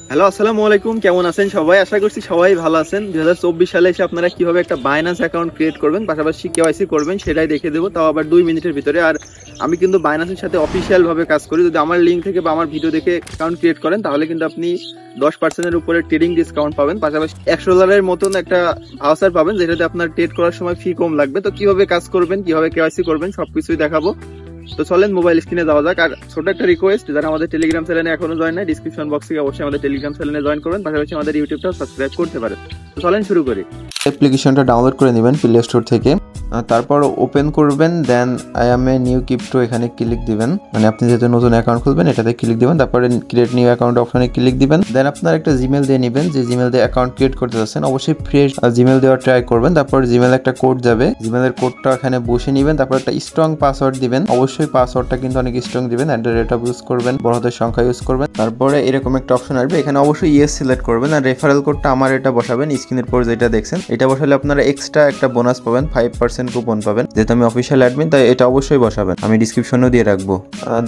Hello, আসসালামু আলাইকুম। কেমন আছেন সবাই? আশা করছি সবাই ভালো আছেন। 2024 সালে এসে আপনারা কিভাবে একটা বাইন্যান্স অ্যাকাউন্ট ক্রিয়েট করবেন, পাশাপাশি কেওয়াইসি করবেন সেটাই দেখিয়ে দেবো, তাও আবার 2 মিনিটের ভিতরে। আর আমি কিন্তু বাইন্যান্সের সাথে অফিসিয়াল ভাবে কাজ করি। যদি আমার লিঙ্ক থেকে বা আমার ভিডিও দেখে অ্যাকাউন্ট ক্রিয়েট করেন তাহলে কিন্তু আপনি 10% এর উপরে ট্রেডিং ডিসকাউন্ট পাবেন, পাশাপাশি $100 মতন একটা ভাউচার পাবেন, যেটাতে আপনার ট্রেড করার সময় ফি কম লাগবে। তো কিভাবে কাজ করবেন, কিভাবে কেওয়াইসি করবেন সবকিছুই দেখাবো। তো চলেন মোবাইল স্ক্রিনে যাওয়া যাক। আর ছোট একটা রিকোয়েস্ট, যারা আমাদের টেলিগ্রাম চ্যানেলে এখনো জয়েন নাই, ডিসক্রিপশন বক্স থেকে অবশ্যই আমাদের টেলিগ্রাম চ্যানেলে জয়েন করবেন, পাশাপাশি আমাদের ইউটিউবটাও সাবস্ক্রাইব করতে পারেন। তো চলেন শুরু করি। অ্যাপ্লিকেশনটা ডাউনলোড করে নেবেন প্লে স্টোর থেকে, তারপর ওপেন করবেন। Then I am a new crypto এখানে ক্লিক দিবেন, মানে আপনি যেহেতু নতুন অ্যাকাউন্ট খুলবেন এটাতে ক্লিক দিবেন, তারপরে ক্রিয়েট নিউ অ্যাকাউন্ট অপশনে ক্লিক দিবেন। দেন আপনার একটা জিমেল দিয়ে নেবেন, যে জিমেল দিয়ে অ্যাকাউন্ট ক্রিয়েট করতে যাচ্ছেন অবশ্যই ফ্রেশ জিমেল দেওয়ার ট্রাই করবেন। তারপর জিমেল একটা কোড যাবে, জিমেলের কোডটা এখানে বসে নেবেন, তারপর একটা স্ট্রং পাসওয়ার্ড দিবেন। অবশ্যই পাসওয়ার্ডটা কিন্তু অনেক স্ট্রং দিবেন, @, ইউজ করবেন, বড় হাতের সংখ্যা ইউজ করবেন। তারপরে এরকম একটা অপশন আসবে, এখানে অবশ্যই ইয়েস সিলেক্ট করবেন, আর রেফারেল কোডটা আমার এটা বসাবেন। স্ক্রিনের পর যেটা দেখছেন এটা বসালে আপনারা এক্সট্রা একটা বোনাস পাবেন, 5% কুপন পাবেন। যেহেতু আমি অফিসিয়াল অ্যাডমিন তাই এটা অবশ্যই বসাবেন, আমি ডিসক্রিপশনেও দিয়ে রাখবো।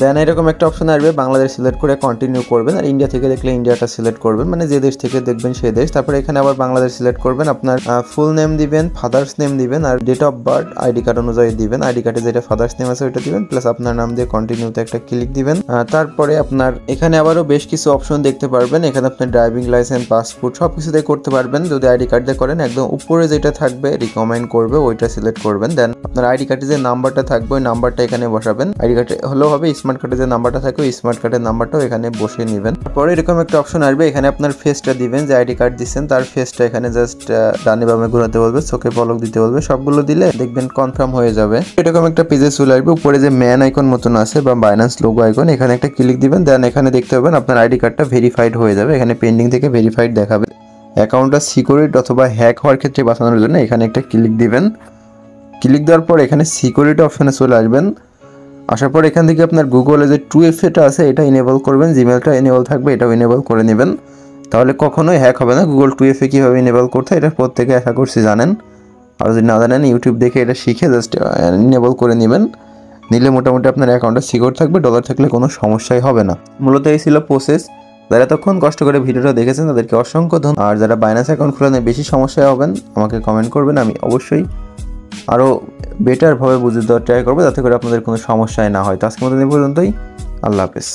দেন এরকম একটা অপশন আসবে, বাংলাদেশ সিলেক্ট করে কন্টিনিউ করবেন, আর ইন্ডিয়া থেকে দেখলে ইন্ডিয়াটা সিলেক্ট করবেন, মানে যে দেশ থেকে দেখবেন সেই দেশ। তারপরে এখানে আবার বাংলাদেশ সিলেক্ট করবেন, আপনার ফুল নেম দিবেন, ফাদার্স নেম দিবেন, আর date of birth ID card অনুযায়ী দিবেন। আইডি কার্ডে যেটা ফাদার্স নেম আছে ওইটা দিবেন, প্লাস আপনার নাম দিয়ে কন্টিনিউতে একটা ক্লিক দিবেন। তারপরে আপনার এখানে আবারও বেশ কিছু অপশন দেখতে পারবেন, এখানে আপনার ড্রাইভিং লাইসেন্স, পাসপোর্ট সবকিছুতে করতে পারবেন। যদি আইডি কার্ড দিয়ে করেন একদম উপরে যেটা থাকবে রিকমেন্ড করবে ওইটা সিলেক্ট করবেন। দেন আপনার আইডি কার্ডে যে নাম্বারটা থাকবে ওই নাম্বারটা এখানে বসাবেন। আইডি কার্ডে হলেও হবে, স্মার্ট কার্ডে যে নাম্বারটা থাকবে ওই স্মার্ট কার্ডের নাম্বারটাও এখানে বসিয়ে নেবেন। তারপরে এরকম একটা অপশন আসবে, এখানে আপনার ফেসটা দিবেন, যে আইডি কার্ড দিচ্ছেন তার ফেসটা এখানে জাস্ট ডানে বামে ঘোরাতে বলবে, চোখে পলক দিতে বলবে, সবগুলো দিলে দেখবেন কনফার্ম হয়ে যাবে। এরকম একটা পেজে চলে আসবে, উপরে যে ম্যান আইকন মতন আছে বা বাইন্যান্স লোগো আইকন এখানে একটা ক্লিক দিবেন। দেন এখানে দেখতে পাবেন আপনার আইডি কার্ডটা ভেরিফাইড হয়ে যাবে, এখানে পেন্ডিং থেকে ভেরিফাইড দেখাবে। অ্যাকাউন্টটা সিকিউরিটি অথবা হ্যাক হওয়ার ক্ষেত্রে বাঁচানোর জন্য এখানে একটা ক্লিক দিবেন। ক্লিক দেওয়ার পর এখানে সিকিউরিটি অপশনে চলে আসবেন। আসার পর এখান থেকে আপনার গুগলে যে 2FA আছে এটা ইনেবল করবেন, জিমেলটা ইনেবল থাকবে এটাও ইনেবল করে নেবেন, তাহলে কখনোই হ্যাক হবে না। গুগল 2FA কীভাবে ইনেবল করতে হয় এটা প্রত্যেকে আশা করছি জানেন, আর যদি না জানেন ইউটিউব দেখে এটা শিখে জাস্ট ইনেবল করে নেবেন, নিলে মোটামুটি আপনার অ্যাকাউন্টটা সিকিউর থাকবে, ডলার থাকলে কোনো সমস্যাই হবে না। মূলত এই ছিল প্রসেস। যারা এতক্ষণ কষ্ট করে ভিডিওটা দেখেছেন তাদেরকে অসংখ্য ধন্যবাদ। আর যারা বাইন্যান্স অ্যাকাউন্ট খোলাতে বেশি সমস্যায় হবেন আমাকে কমেন্ট করবেন, আমি অবশ্যই আরও বেটারভাবে বুঝে দেওয়ার ট্রাই করবো যাতে করে আপনাদের কোনো সমস্যায় না হয়। তো আজকের মতো এই পর্যন্তই, আল্লাহ হাফেজ।